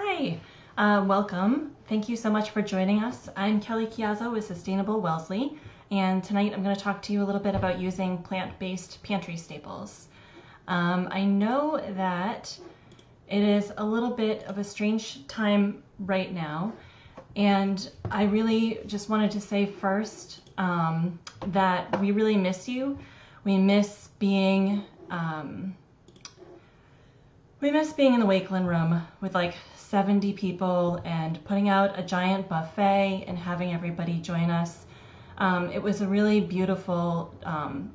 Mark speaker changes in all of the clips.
Speaker 1: Hi, welcome. Thank you so much for joining us. I'm Kelly Chiazzo with Sustainable Wellesley, and tonight I'm going to talk to you a little bit about using plant-based pantry staples. I know that it is a little bit of a strange time right now, and I really just wanted to say first that we really miss you. We miss being in the Wakeland room with like 70 people and putting out a giant buffet and having everybody join us. It was a really beautiful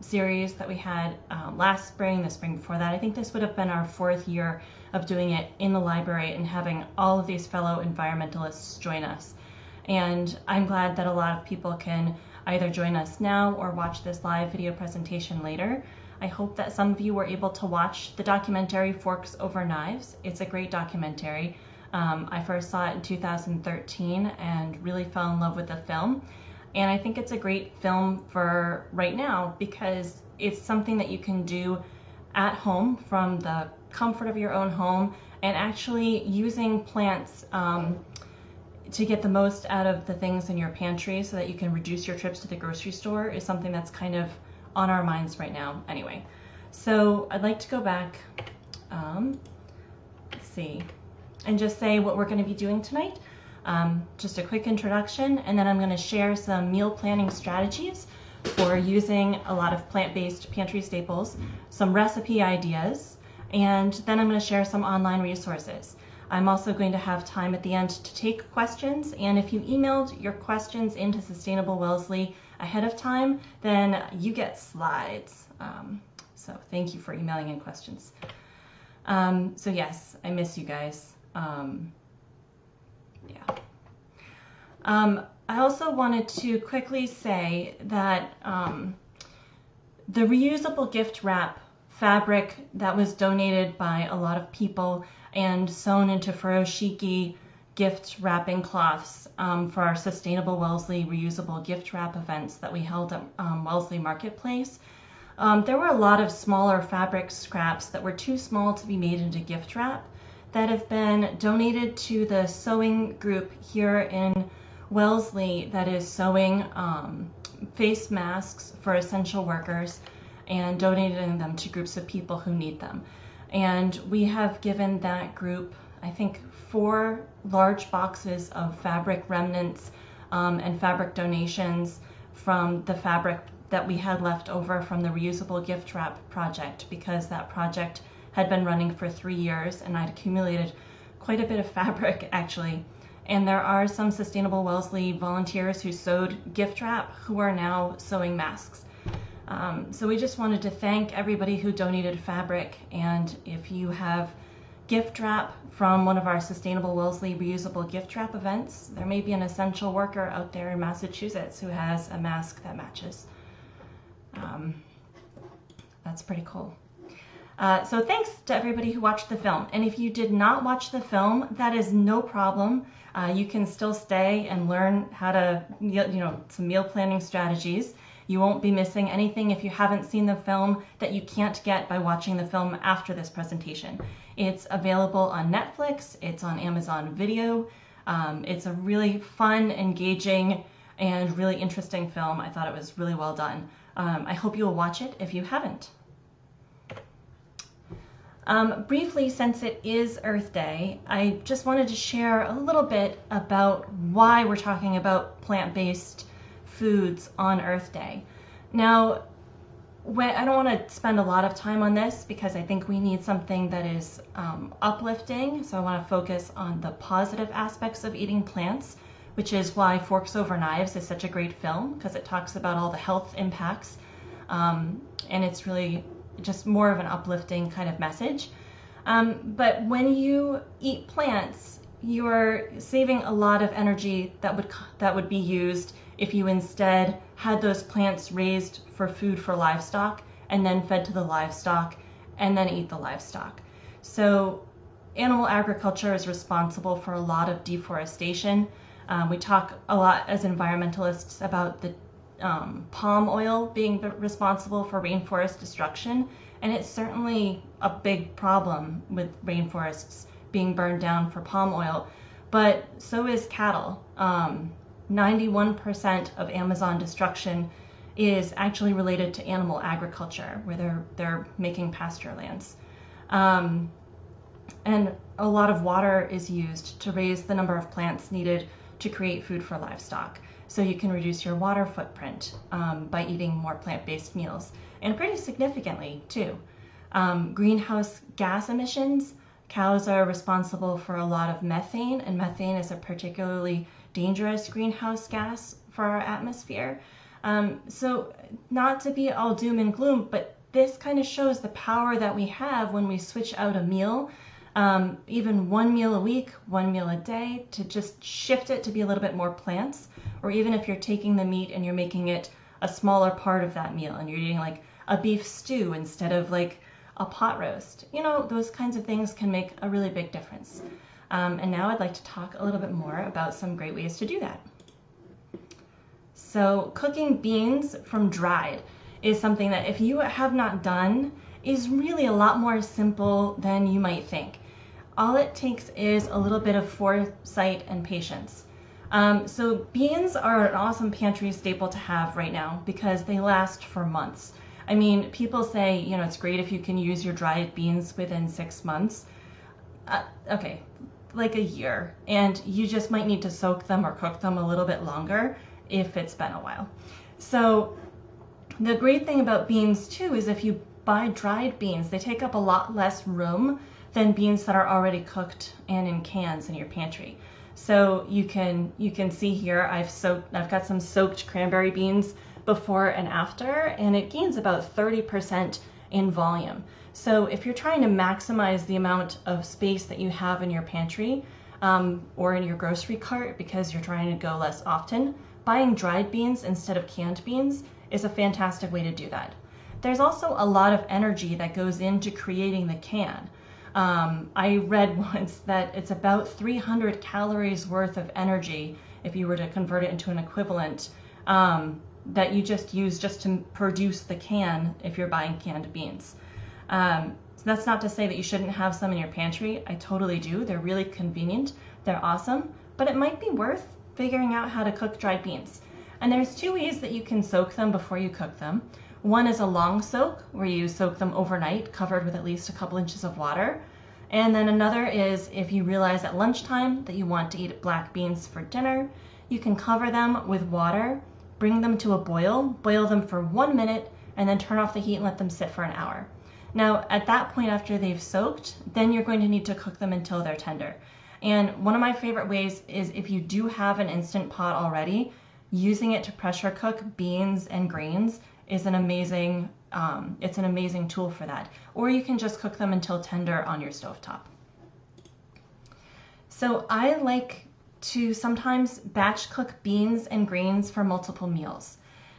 Speaker 1: series that we had last spring, the spring before that. I think this would have been our 4th year of doing it in the library and having all of these fellow environmentalists join us. And I'm glad that a lot of people can either join us now or watch this live video presentation later. I hope that some of you were able to watch the documentary Forks Over Knives. It's a great documentary. I first saw it in 2013 and really fell in love with the film. And I think it's a great film for right now because it's something that you can do at home from the comfort of your own home, and actually using plants to get the most out of the things in your pantry so that you can reduce your trips to the grocery store is something that's kind of on our minds right now anyway. So I'd like to go back, let's see, and just say what we're going to be doing tonight. Just a quick introduction, and then I'm going to share some meal planning strategies for using a lot of plant-based pantry staples, some recipe ideas, and then I'm going to share some online resources. I'm also going to have time at the end to take questions, and if you emailed your questions into Sustainable Wellesley ahead of time, then you get slides. So thank you for emailing in questions. So yes, I miss you guys. I also wanted to quickly say that the reusable gift wrap fabric that was donated by a lot of people and sewn into furoshiki gift wrapping cloths for our Sustainable Wellesley reusable gift wrap events that we held at Wellesley Marketplace. There were a lot of smaller fabric scraps that were too small to be made into gift wrap that have been donated to the sewing group here in Wellesley that is sewing face masks for essential workers and donating them to groups of people who need them. And we have given that group, I think, 4 large boxes of fabric remnants and fabric donations from the fabric that we had left over from the reusable gift wrap project, because that project had been running for 3 years and I'd accumulated quite a bit of fabric actually. And there are some Sustainable Wellesley volunteers who sewed gift wrap who are now sewing masks. So we just wanted to thank everybody who donated fabric, and if you have gift wrap from one of our Sustainable Wellesley reusable gift wrap events, there may be an essential worker out there in Massachusetts who has a mask that matches. That's pretty cool. So thanks to everybody who watched the film. And if you did not watch the film, that is no problem. You can still stay and learn how to, some meal planning strategies. You won't be missing anything if you haven't seen the film that you can't get by watching the film after this presentation. It's available on Netflix, it's on Amazon Video. It's a really fun, engaging, and really interesting film. I thought it was really well done. I hope you'll watch it if you haven't. Briefly, since it is Earth Day, I just wanted to share a little bit about why we're talking about plant-based foods on Earth Day. Now, I don't want to spend a lot of time on this because I think we need something that is uplifting, so I want to focus on the positive aspects of eating plants, which is why Forks Over Knives is such a great film, because it talks about all the health impacts, and it's really just more of an uplifting kind of message. But when you eat plants, you're saving a lot of energy that would be used if you instead had those plants raised for food for livestock and then fed to the livestock and then eat the livestock. So animal agriculture is responsible for a lot of deforestation. We talk a lot as environmentalists about the palm oil being responsible for rainforest destruction, and it's certainly a big problem with rainforests being burned down for palm oil, but so is cattle. 91% of Amazon destruction is actually related to animal agriculture, where they're making pasture lands. And a lot of water is used to raise the number of plants needed to create food for livestock. So you can reduce your water footprint by eating more plant-based meals, and pretty significantly too. Greenhouse gas emissions, cows are responsible for a lot of methane, and methane is a particularly dangerous greenhouse gas for our atmosphere. So not to be all doom and gloom, but this kind of shows the power that we have when we switch out a meal, even one meal a week, one meal a day, to just shift it to be a little bit more plants. Or even if you're taking the meat and you're making it a smaller part of that meal and you're eating like a beef stew instead of like a pot roast, you know, those kinds of things can make a really big difference. And now I'd like to talk a little bit more about some great ways to do that. So cooking beans from dried is something that, if you have not done, is really a lot more simple than you might think. All it takes is a little bit of foresight and patience. So beans are an awesome pantry staple to have right now because they last for months. I mean, people say, you know, it's great if you can use your dried beans within 6 months. Okay, like a year. And you just might need to soak them or cook them a little bit longer if it's been a while. So the great thing about beans too is if you buy dried beans, they take up a lot less room than beans that are already cooked and in cans in your pantry. So you can see here I've got some soaked cranberry beans before and after, and it gains about 30% in volume. So if you're trying to maximize the amount of space that you have in your pantry or in your grocery cart because you're trying to go less often, buying dried beans instead of canned beans is a fantastic way to do that. There's also a lot of energy that goes into creating the can. I read once that it's about 300 calories worth of energy, if you were to convert it into an equivalent, that you just use just to produce the can if you're buying canned beans. So that's not to say that you shouldn't have some in your pantry. I totally do. They're really convenient. They're awesome. But it might be worth figuring out how to cook dried beans. And there's two ways that you can soak them before you cook them. One is a long soak, where you soak them overnight, covered with at least a couple inches of water. And then another is if you realize at lunchtime that you want to eat black beans for dinner, you can cover them with water, bring them to a boil them for 1 minute, and then turn off the heat and let them sit for an hour. Now, at that point after they've soaked, then you're going to need to cook them until they're tender. And one of my favorite ways is if you do have an Instant Pot already, using it to pressure cook beans and grains is an amazing, it's an amazing tool for that. Or you can just cook them until tender on your stovetop. So I like to sometimes batch cook beans and grains for multiple meals.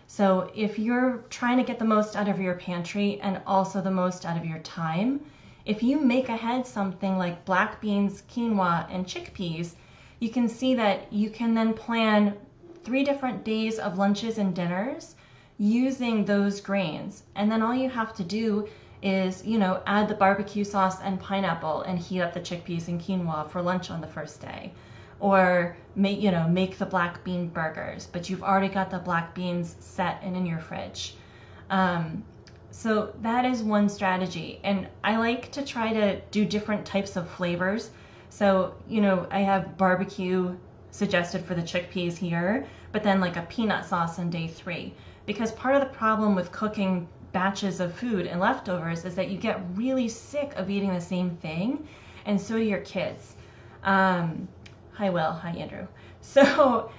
Speaker 1: So if you're trying to get the most out of your pantry and also the most out of your time, if you make ahead something like black beans, quinoa, and chickpeas, you can see that you can then plan 3 different days of lunches and dinners using those grains. And then all you have to do is, you know, add the barbecue sauce and pineapple and heat up the chickpeas and quinoa for lunch on the first day. Or make the black bean burgers, but you've already got the black beans set and in your fridge. So that is one strategy. And I like to try to do different types of flavors. So, you know, I have barbecue suggested for the chickpeas here, but then like a peanut sauce on day 3. Because part of the problem with cooking batches of food and leftovers is that you get really sick of eating the same thing, and so do your kids. Hi Will, hi Andrew. So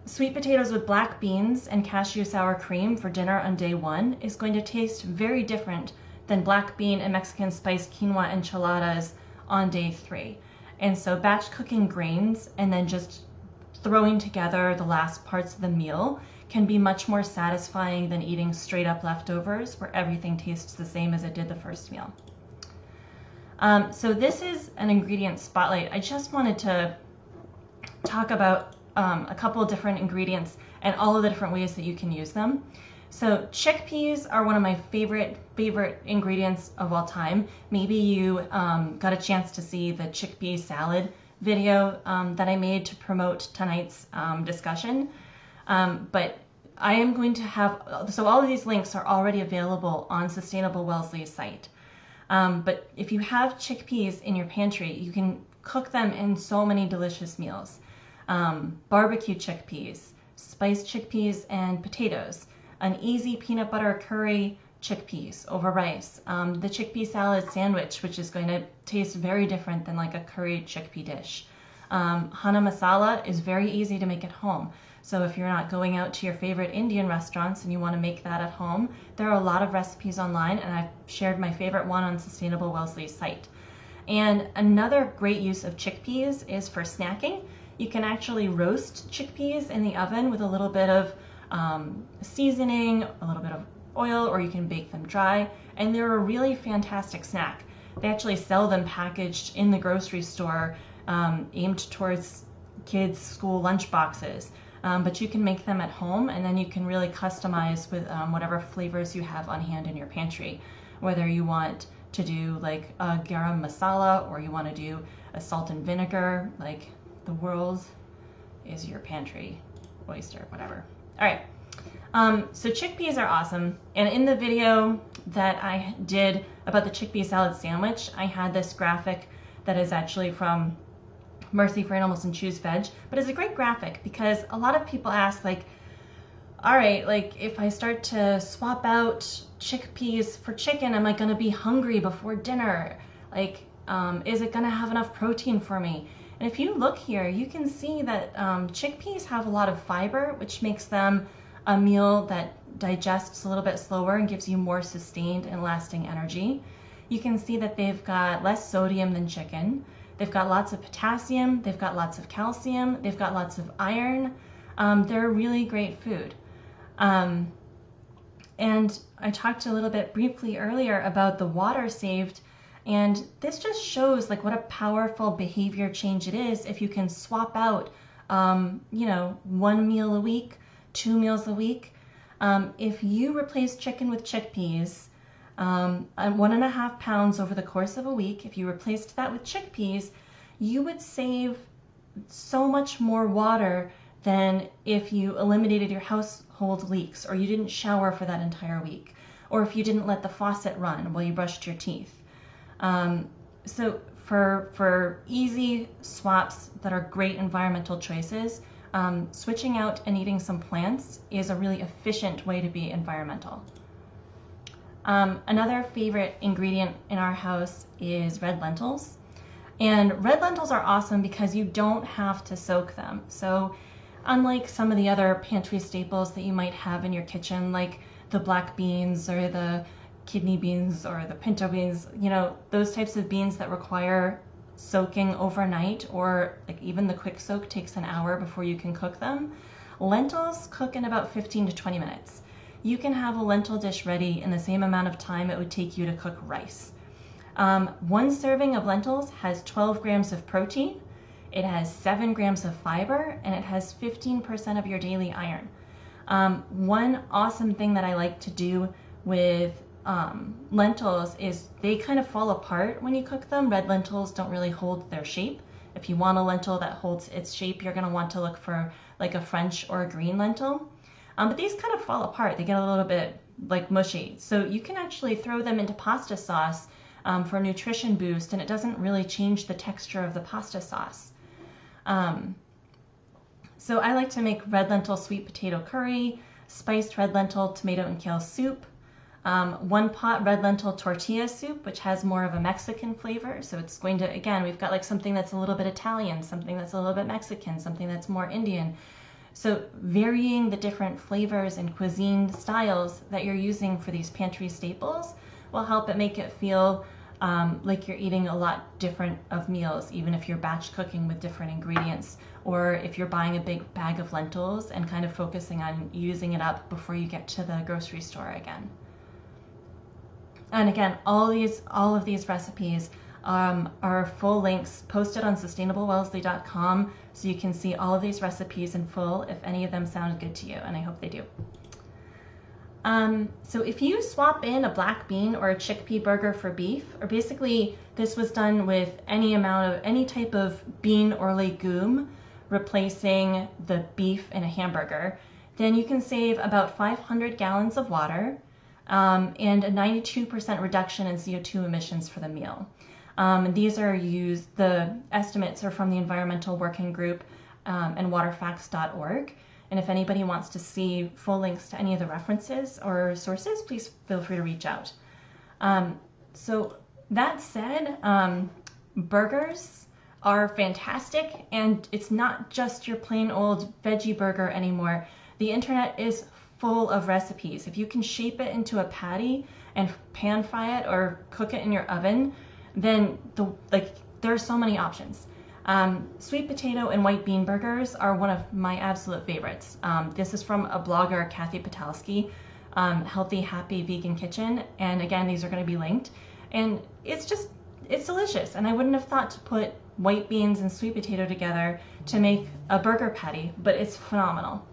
Speaker 1: sweet potatoes with black beans and cashew sour cream for dinner on day 1 is going to taste very different than black bean and Mexican spice quinoa enchiladas on day 3. And so batch cooking grains and then just throwing together the last parts of the meal can be much more satisfying than eating straight up leftovers where everything tastes the same as it did the first meal. So this is an ingredient spotlight. I just wanted to talk about a couple of different ingredients and all of the different ways that you can use them. So chickpeas are one of my favorite ingredients of all time. Maybe you got a chance to see the chickpea salad video that I made to promote tonight's discussion. But I am going to have, so all of these links are already available on Sustainable Wellesley's site. But if you have chickpeas in your pantry, you can cook them in so many delicious meals. Barbecue chickpeas, spiced chickpeas and potatoes, an easy peanut butter curry chickpeas over rice, the chickpea salad sandwich, which is going to taste very different than like a curry chickpea dish. Hana masala is very easy to make at home. So if you're not going out to your favorite Indian restaurants and you want to make that at home, there are a lot of recipes online, and I've shared my favorite one on Sustainable Wellesley's site. And another great use of chickpeas is for snacking. You can actually roast chickpeas in the oven with a little bit of seasoning, a little bit of oil, or you can bake them dry, and they're a really fantastic snack. They actually sell them packaged in the grocery store, aimed towards kids' school lunch boxes. But you can make them at home, and then you can really customize with whatever flavors you have on hand in your pantry. Whether you want to do like a garam masala, or you want to do a salt and vinegar, like the world is your pantry oyster, whatever. All right, so chickpeas are awesome. And in the video that I did about the chickpea salad sandwich, I had this graphic that is actually from Mercy for Animals and Choose Veg, but it's a great graphic because a lot of people ask, like, all right, like if I start to swap out chickpeas for chicken, am I going to be hungry before dinner? Like, is it going to have enough protein for me? And if you look here, you can see that chickpeas have a lot of fiber, which makes them a meal that digests a little bit slower and gives you more sustained and lasting energy. You can see that they've got less sodium than chicken. They've got lots of potassium, they've got lots of calcium, they've got lots of iron. They're a really great food. And I talked a little bit briefly earlier about the water saved, and this just shows like what a powerful behavior change it is if you can swap out, you know, 1 meal a week, 2 meals a week. If you replace chicken with chickpeas, 1.5 pounds over the course of a week, if you replaced that with chickpeas, you would save so much more water than if you eliminated your household leaks, or you didn't shower for that entire week, or if you didn't let the faucet run while you brushed your teeth. So for easy swaps that are great environmental choices, switching out and eating some plants is a really efficient way to be environmental. Another favorite ingredient in our house is red lentils. And red lentils are awesome because you don't have to soak them. So unlike some of the other pantry staples that you might have in your kitchen, like the black beans or the kidney beans or the pinto beans, you know, those types of beans that require soaking overnight, or like even the quick soak takes an hour before you can cook them, lentils cook in about 15 to 20 minutes. You can have a lentil dish ready in the same amount of time it would take you to cook rice. 1 serving of lentils has 12 grams of protein, it has 7 grams of fiber, and it has 15% of your daily iron. One awesome thing that I like to do with lentils is they kind of fall apart when you cook them. Red lentils don't really hold their shape. If you want a lentil that holds its shape, you're going to want to look for like a French or a green lentil. But these kind of fall apart. They get a little bit like mushy. So you can actually throw them into pasta sauce for a nutrition boost, and it doesn't really change the texture of the pasta sauce. So I like to make red lentil sweet potato curry, spiced red lentil tomato and kale soup, 1 pot red lentil tortilla soup, which has more of a Mexican flavor. So it's going to, again, we've got like something that's a little bit Italian, something that's a little bit Mexican, something that's more Indian. So varying the different flavors and cuisine styles that you're using for these pantry staples will help it make it feel like you're eating a lot different of meals, even if you're batch cooking with different ingredients, or if you're buying a big bag of lentils and kind of focusing on using it up before you get to the grocery store again. And again, all of these recipes are full links posted on sustainablewellesley.com, so you can see all of these recipes in full if any of them sound good to you, and I hope they do. So if you swap in a black bean or a chickpea burger for beef, or basically this was done with any type of bean or legume replacing the beef in a hamburger, then you can save about 500 gallons of water and a 92% reduction in CO2 emissions for the meal. The estimates are from the Environmental Working Group and waterfacts.org. And if anybody wants to see full links to any of the references or sources, please feel free to reach out. So that said, burgers are fantastic, and it's not just your plain old veggie burger anymore. The internet is full of recipes. If you can shape it into a patty and pan fry it or cook it in your oven, then there are so many options. Sweet potato and white bean burgers are one of my absolute favorites. This is from a blogger, Kathy Patalski, Healthy Happy Vegan Kitchen. And again, these are going to be linked. And it's delicious. And I wouldn't have thought to put white beans and sweet potato together to make a burger patty, but it's phenomenal.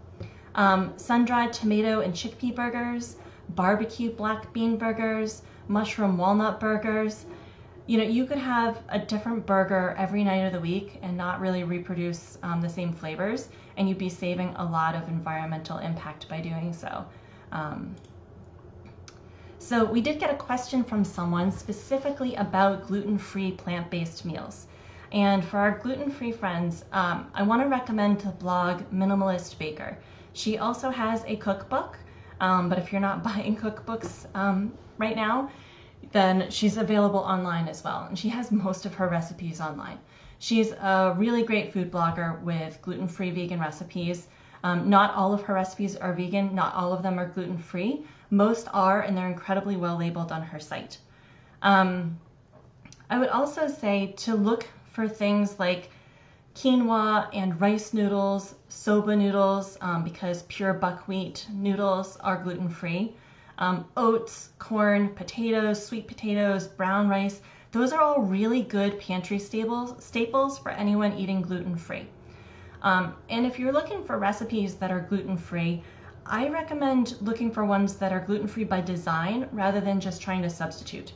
Speaker 1: Sun-dried tomato and chickpea burgers, barbecue black bean burgers, mushroom walnut burgers. You know, you could have a different burger every night of the week and not really reproduce the same flavors, and you'd be saving a lot of environmental impact by doing so. So we did get a question from someone specifically about gluten-free plant-based meals. And for our gluten-free friends, I want to recommend the blog Minimalist Baker. She also has a cookbook, but if you're not buying cookbooks right now, then she's available online as well. And she has most of her recipes online. She's a really great food blogger with gluten-free vegan recipes. Not all of her recipes are vegan. Not all of them are gluten-free. Most are, and they're incredibly well labeled on her site. I would also say to look for things like quinoa and rice noodles, soba noodles, because pure buckwheat noodles are gluten-free. Oats, corn, potatoes, sweet potatoes, brown rice, those are all really good pantry staples for anyone eating gluten-free. And if you're looking for recipes that are gluten-free, I recommend looking for ones that are gluten-free by design rather than just trying to substitute.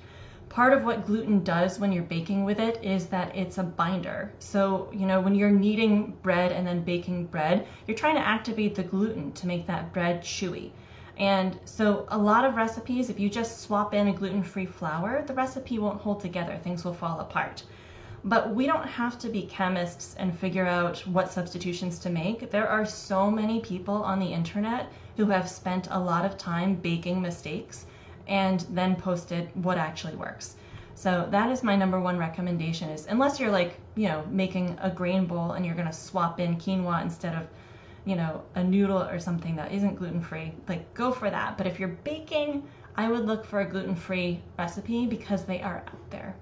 Speaker 1: Part of what gluten does when you're baking with it is that it's a binder. So, you know, when you're kneading bread and then baking bread, you're trying to activate the gluten to make that bread chewy. And so a lot of recipes, if you just swap in a gluten-free flour, the recipe won't hold together. Things will fall apart. But we don't have to be chemists and figure out what substitutions to make. There are so many people on the internet who have spent a lot of time baking mistakes and then posted what actually works. So that is my number one recommendation, is unless you're like, you know, making a grain bowl and you're gonna swap in quinoa instead of, you know, a noodle or something that isn't gluten-free, like go for that. But if you're baking, I would look for a gluten-free recipe because they are out there.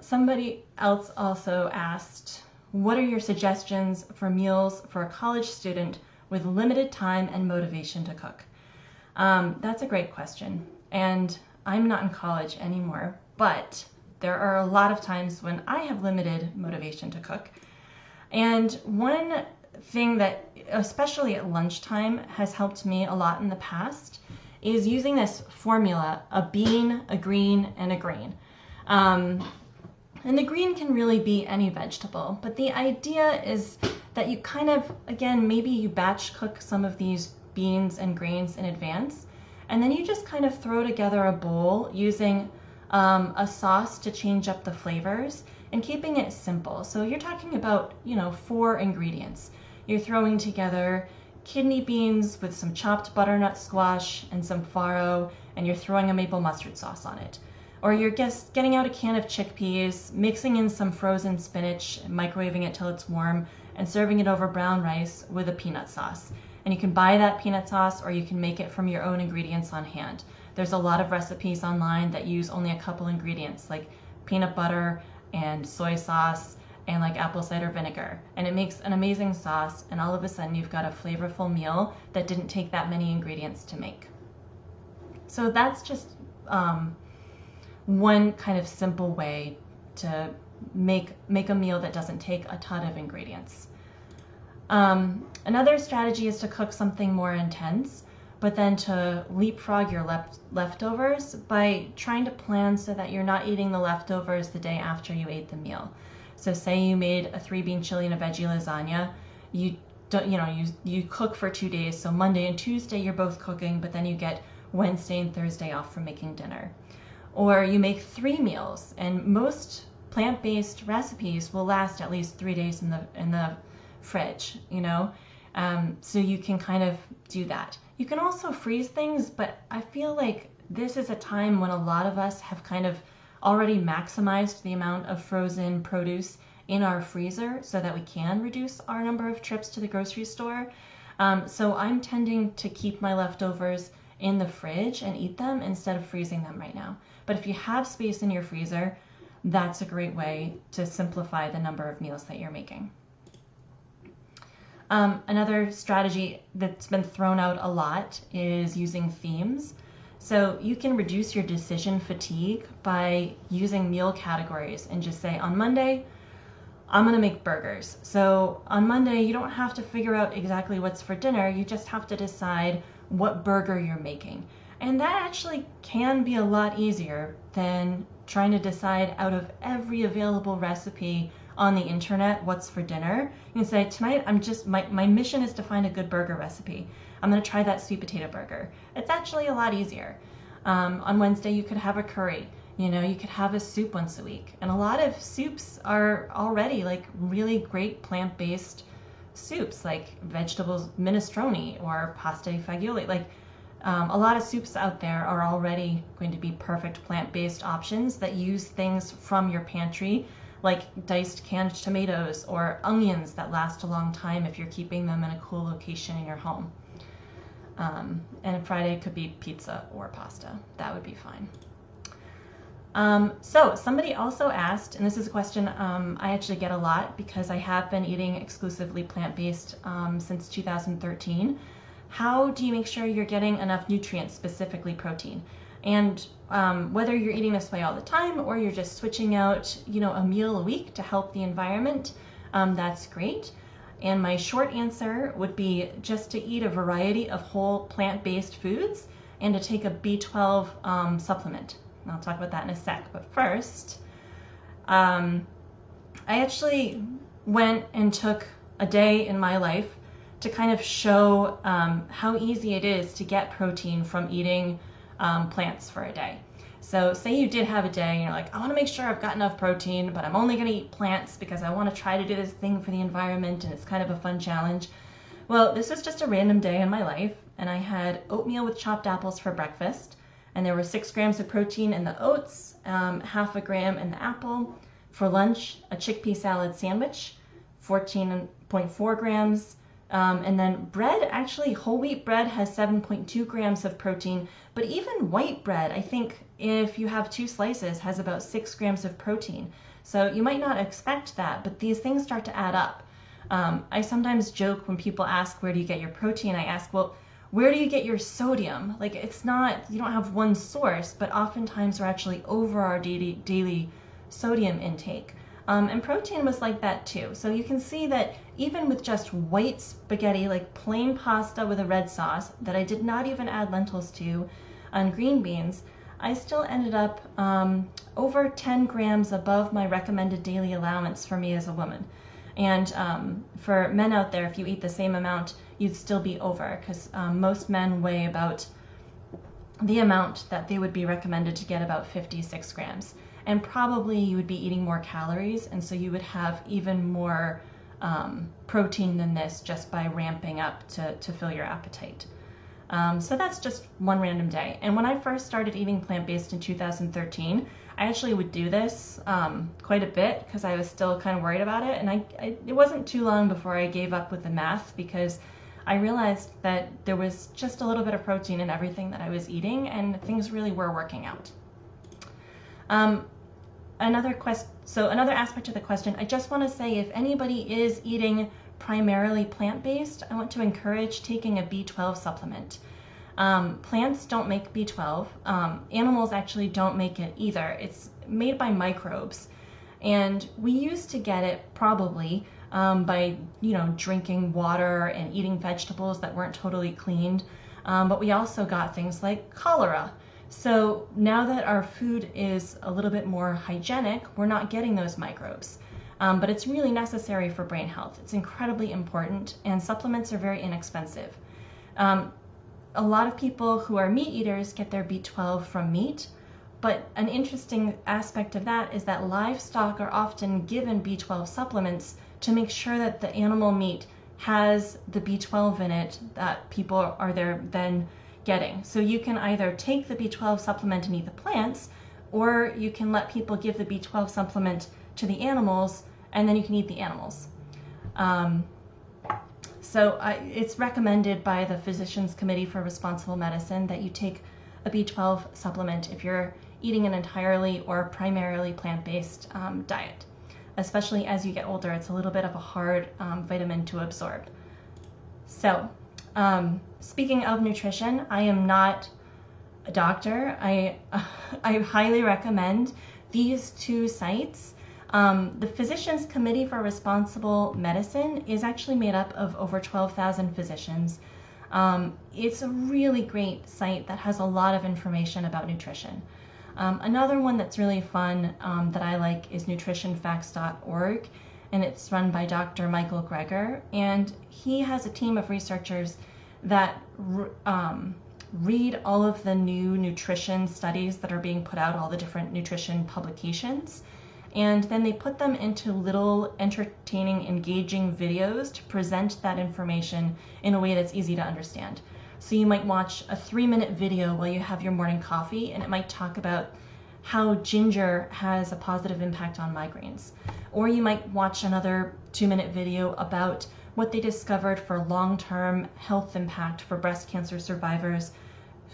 Speaker 1: Somebody else also asked, what are your suggestions for meals for a college student with limited time and motivation to cook? That's a great question. And I'm not in college anymore, but there are a lot of times when I have limited motivation to cook. And one thing that, especially at lunchtime, has helped me a lot in the past is using this formula: a bean, a green, and a grain. And the green can really be any vegetable, but the idea is that you kind of, again, maybe you batch cook some of these beans and grains in advance, and then you just kind of throw together a bowl using a sauce to change up the flavors and keeping it simple. So you're talking about, you know, 4 ingredients. You're throwing together kidney beans with some chopped butternut squash and some farro, and you're throwing a maple mustard sauce on it. Or you're just getting out a can of chickpeas, mixing in some frozen spinach, microwaving it till it's warm, and serving it over brown rice with a peanut sauce. And you can buy that peanut sauce, or you can make it from your own ingredients on hand. There's a lot of recipes online that use only a couple ingredients, like peanut butter and soy sauce and like apple cider vinegar. And it makes an amazing sauce, and all of a sudden you've got a flavorful meal that didn't take that many ingredients to make. So that's just one kind of simple way to make a meal that doesn't take a ton of ingredients. Another strategy is to cook something more intense. but then to leapfrog your leftovers by trying to plan so that you're not eating the leftovers the day after you ate the meal. So say you made a 3-bean chili and a veggie lasagna, you don't, you cook for 2 days. So Monday and Tuesday you're both cooking, but then you get Wednesday and Thursday off from making dinner. Or you make 3 meals, and most plant-based recipes will last at least 3 days in the fridge, so you can kind of do that. You can also freeze things, but I feel like this is a time when a lot of us have kind of already maximized the amount of frozen produce in our freezer so that we can reduce our number of trips to the grocery store. So I'm tending to keep my leftovers in the fridge and eat them instead of freezing them right now. But if you have space in your freezer, that's a great way to simplify the number of meals that you're making. Another strategy that's been thrown out a lot is using themes. So you can reduce your decision fatigue by using meal categories and just say, on Monday, I'm gonna make burgers. So on Monday, you don't have to figure out exactly what's for dinner, you just have to decide what burger you're making. And that actually can be a lot easier than trying to decide out of every available recipe on the internet what's for dinner. You can say, tonight my mission is to find a good burger recipe. I'm gonna try that sweet potato burger. It's actually a lot easier. On Wednesday you could have a curry. You could have a soup once a week. And a lot of soups are already like really great plant-based soups, like vegetables minestrone or pasta fagioli. Like a lot of soups out there are already going to be perfect plant-based options that use things from your pantry, like diced canned tomatoes or onions that last a long time if you're keeping them in a cool location in your home. And Friday could be pizza or pasta. That would be fine. So somebody also asked, and this is a question I actually get a lot because I have been eating exclusively plant-based since 2013. How do you make sure you're getting enough nutrients, specifically protein? And whether you're eating this way all the time or you're just switching out, a meal a week to help the environment, that's great. And my short answer would be just to eat a variety of whole plant-based foods and to take a B12 supplement. And I'll talk about that in a sec. But first, I actually went and took a day in my life to kind of show how easy it is to get protein from eating plants for a day. So say you did have a day and you're like, I want to make sure I've got enough protein, but I'm only going to eat plants because I want to try to do this thing for the environment and it's kind of a fun challenge. Well, this was just a random day in my life, and I had oatmeal with chopped apples for breakfast, and there were 6 grams of protein in the oats, half a gram in the apple. For lunch, a chickpea salad sandwich, 14.4 grams. And then bread, actually whole wheat bread has 7.2 grams of protein, but even white bread, I think if you have 2 slices, has about 6 grams of protein. So you might not expect that, but these things start to add up. I sometimes joke when people ask, where do you get your protein? I ask, well, where do you get your sodium? Like, it's not, you don't have one source, but oftentimes we're actually over our daily sodium intake. And protein was like that too. So you can see that even with just white spaghetti, like plain pasta with a red sauce that I did not even add lentils to, and green beans, I still ended up over 10 grams above my recommended daily allowance for me as a woman. And for men out there, if you eat the same amount, you'd still be over, because most men weigh about the amount that they would be recommended to get, about 56 grams. And probably you would be eating more calories, and so you would have even more protein than this just by ramping up to fill your appetite. So that's just one random day. And when I first started eating plant-based in 2013, I actually would do this quite a bit because I was still kind of worried about it. And it wasn't too long before I gave up with the math, because I realized that there was just a little bit of protein in everything that I was eating, and things really were working out. Another aspect of the question, I just want to say, if anybody is eating primarily plant-based, I want to encourage taking a B12 supplement. Plants don't make B12. Animals actually don't make it either. It's made by microbes. And we used to get it probably by, drinking water and eating vegetables that weren't totally cleaned. but we also got things like cholera. So now that our food is a little bit more hygienic, we're not getting those microbes. But it's really necessary for brain health. It's incredibly important, and supplements are very inexpensive. A lot of people who are meat eaters get their B12 from meat, but an interesting aspect of that is that livestock are often given B12 supplements to make sure that the animal meat has the B12 in it that people are then getting. So you can either take the B12 supplement and eat the plants, or you can let people give the B12 supplement to the animals, and then you can eat the animals. It's recommended by the Physicians Committee for Responsible Medicine that you take a B12 supplement if you're eating an entirely or primarily plant-based diet. Especially as you get older, it's a little bit of a hard vitamin to absorb. So, speaking of nutrition, I am not a doctor. I highly recommend these two sites. The Physicians Committee for Responsible Medicine is actually made up of over 12,000 physicians. It's a really great site that has a lot of information about nutrition. Another one that's really fun that I like is nutritionfacts.org, and it's run by Dr. Michael Greger, and he has a team of researchers that read all of the new nutrition studies that are being put out, all the different nutrition publications, and then they put them into little entertaining, engaging videos to present that information in a way that's easy to understand. So you might watch a 3-minute video while you have your morning coffee, and it might talk about how ginger has a positive impact on migraines. Or you might watch another 2-minute video about what they discovered for long-term health impact for breast cancer survivors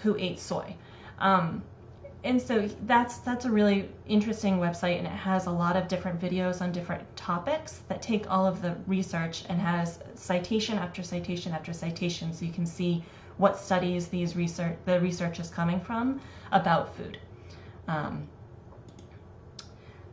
Speaker 1: who ate soy. And so that's a really interesting website, and it has a lot of different videos on different topics that take all of the research and has citation after citation after citation, so you can see what studies the research is coming from about food.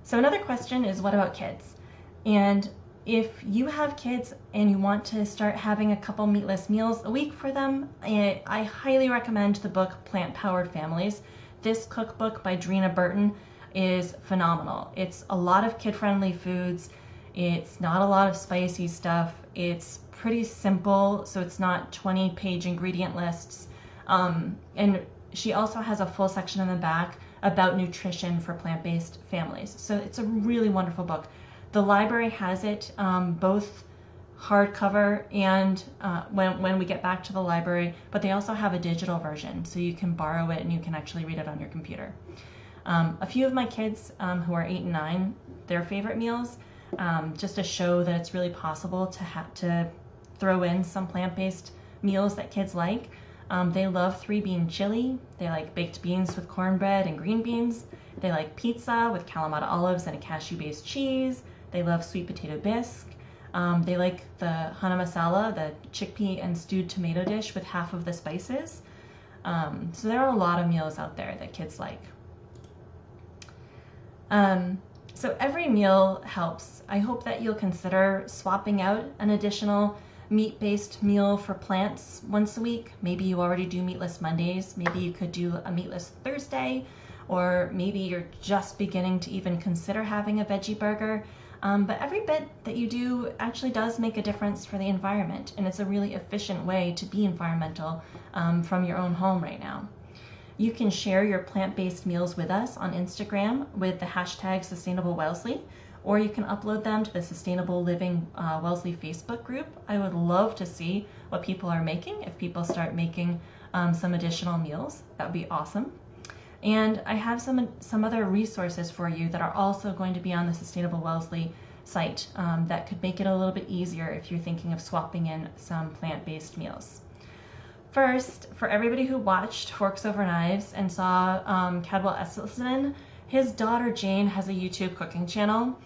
Speaker 1: So another question is, what about kids? And if you have kids and you want to start having a couple meatless meals a week for them, I highly recommend the book Plant Powered Families. This cookbook by Drina Burton is phenomenal. It's a lot of kid-friendly foods. It's not a lot of spicy stuff. It's pretty simple, so it's not 20-page ingredient lists. And she also has a full section in the back about nutrition for plant-based families. So it's a really wonderful book. The library has it both hardcover and when we get back to the library, but they also have a digital version, so you can borrow it and you can actually read it on your computer. A few of my kids who are 8 and 9, their favorite meals, just to show that it's really possible to throw in some plant-based meals that kids like. They love 3-bean chili. They like baked beans with cornbread and green beans. They like pizza with Kalamata olives and a cashew-based cheese. They love sweet potato bisque. They like the hana masala, the chickpea and stewed tomato dish with half of the spices. So there are a lot of meals out there that kids like. So every meal helps. I hope that you'll consider swapping out an additional meat-based meal for plants once a week. Maybe you already do meatless Mondays. Maybe you could do a meatless Thursday, or maybe you're just beginning to even consider having a veggie burger. But every bit that you do actually does make a difference for the environment, and it's a really efficient way to be environmental from your own home right now. You can share your plant-based meals with us on Instagram with the hashtag #SustainableWellesley, or you can upload them to the Sustainable Living Wellesley Facebook group. I would love to see what people are making. If people start making some additional meals, that would be awesome. And I have some other resources for you that are also going to be on the Sustainable Wellesley site that could make it a little bit easier if you're thinking of swapping in some plant-based meals. First, for everybody who watched Forks Over Knives and saw Cadwell Esselstyn, his daughter Jane has a YouTube cooking channel,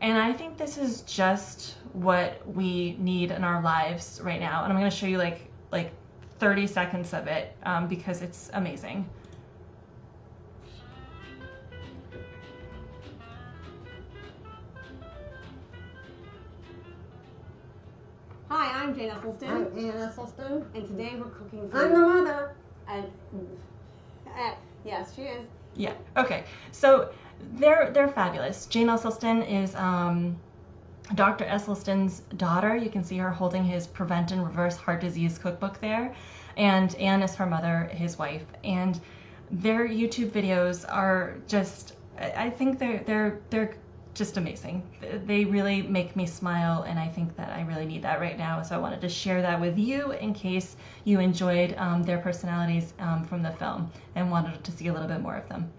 Speaker 1: and I think this is just what we need in our lives right now. And I'm going to show you like 30 seconds of it because it's amazing.
Speaker 2: Hi, Hi, I'm Jane Esselstyn.
Speaker 3: I'm Ann Esselstyn.
Speaker 2: And today we're cooking for
Speaker 3: I'm the mother.
Speaker 2: And yes, she is.
Speaker 1: Yeah. Okay. So they're fabulous. Jane Esselstyn is Dr. Esselstyn's daughter. You can see her holding his Prevent and Reverse Heart Disease cookbook there, and Anne is her mother, his wife. And their YouTube videos are just, I think they're just amazing. They really make me smile, and I think that I really need that right now. So I wanted to share that with you in case you enjoyed their personalities from the film and wanted to see a little bit more of them.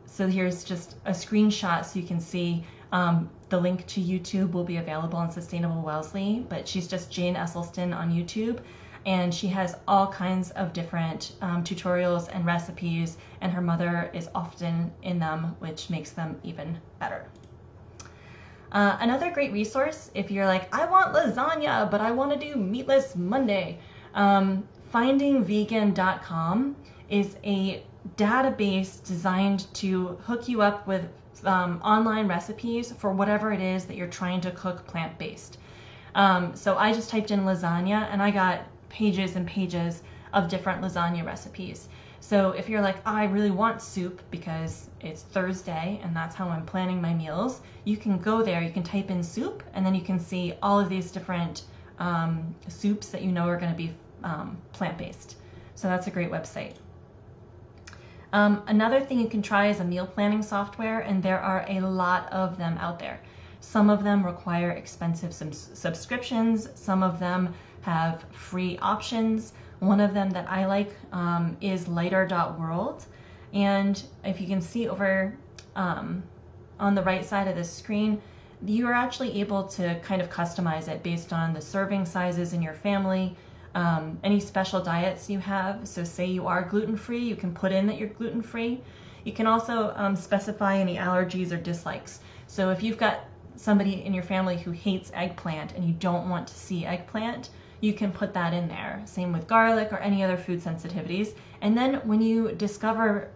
Speaker 1: So here's just a screenshot so you can see the link to YouTube will be available on Sustainable Wellesley, but she's just Jane Esselstyn on YouTube. And she has all kinds of different tutorials and recipes, and her mother is often in them, which makes them even better. Another great resource, if you're like, I want lasagna, but I want to do Meatless Monday, findingvegan.com is a database designed to hook you up with online recipes for whatever it is that you're trying to cook plant-based. So I just typed in lasagna, and I got pages and pages of different lasagna recipes. So if you're like, oh, I really want soup because it's Thursday and that's how I'm planning my meals, you can go there, you can type in soup, and then you can see all of these different soups that you know are going to be plant-based. So that's a great website. Another thing you can try is a meal planning software, and there are a lot of them out there. Some of them require expensive subscriptions, some of them have free options. One of them that I like is lighter.world, and if you can see over on the right side of the screen, you are actually able to kind of customize it based on the serving sizes in your family, any special diets you have. So say you are gluten-free, you can put in that you're gluten-free. You can also specify any allergies or dislikes. So if you've got somebody in your family who hates eggplant and you don't want to see eggplant, you can put that in there. Same with garlic or any other food sensitivities. And then when you discover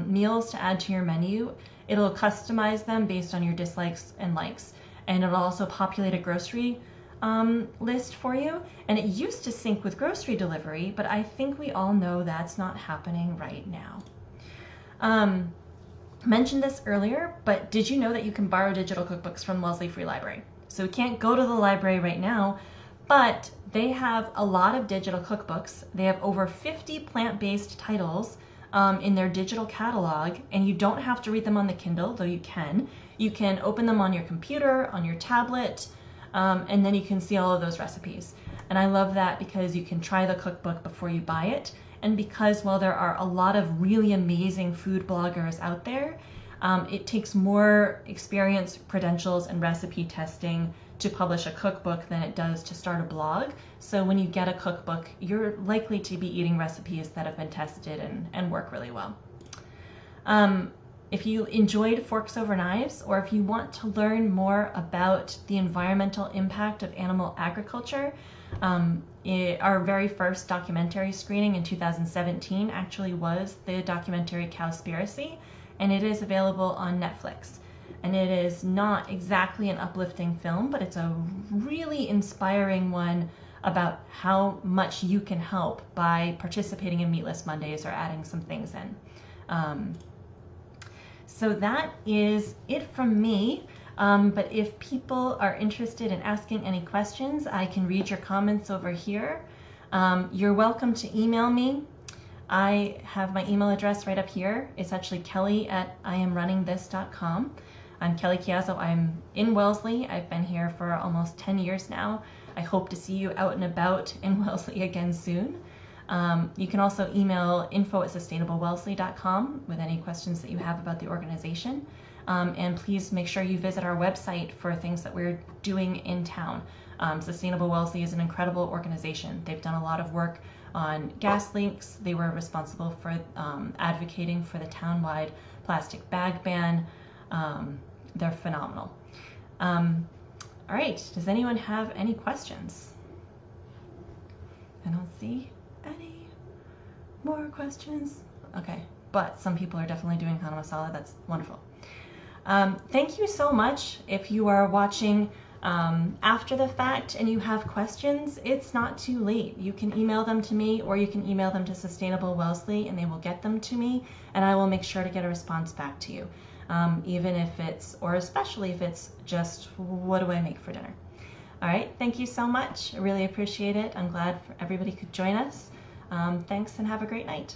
Speaker 1: meals to add to your menu, it'll customize them based on your dislikes and likes. And it'll also populate a grocery list for you. And it used to sync with grocery delivery, but I think we all know that's not happening right now. Mentioned this earlier, but did you know that you can borrow digital cookbooks from Wellesley Free Library? So we can't go to the library right now, but they have a lot of digital cookbooks. They have over 50 plant-based titles in their digital catalog, and you don't have to read them on the Kindle, though you can. You can open them on your computer, on your tablet, and then you can see all of those recipes. And I love that because you can try the cookbook before you buy it, and because while there are a lot of really amazing food bloggers out there, it takes more experience, credentials, and recipe testing to publish a cookbook than it does to start a blog. So when you get a cookbook, you're likely to be eating recipes that have been tested and work really well. If you enjoyed Forks Over Knives, or if you want to learn more about the environmental impact of animal agriculture, our very first documentary screening in 2017 actually was the documentary Cowspiracy, and it is available on Netflix. And it is not exactly an uplifting film, but it's a really inspiring one about how much you can help by participating in Meatless Mondays or adding some things in. So that is it from me. But if people are interested in asking any questions, I can read your comments over here. You're welcome to email me. I have my email address right up here. It's actually kelly@iamrunningthis.com. I'm Kelly Chiazzo. I'm in Wellesley. I've been here for almost 10 years now. I hope to see you out and about in Wellesley again soon. You can also email info@sustainablewellesley.com with any questions that you have about the organization. And please make sure you visit our website for things that we're doing in town. Sustainable Wellesley is an incredible organization. They've done a lot of work on gas leaks. They were responsible for advocating for the town-wide plastic bag ban. They're phenomenal. All right, does anyone have any questions? I don't see any more questions. Okay, but some people are definitely doing Hana masala. That's wonderful. Thank you so much if you are watching after the fact and you have questions, it's not too late. You can email them to me, or you can email them to Sustainable Wellesley and they will get them to me, and I will make sure to get a response back to you. Even if it's, or especially if it's just, what do I make for dinner? All right, thank you so much. I really appreciate it. I'm glad everybody could join us. Thanks and have a great night.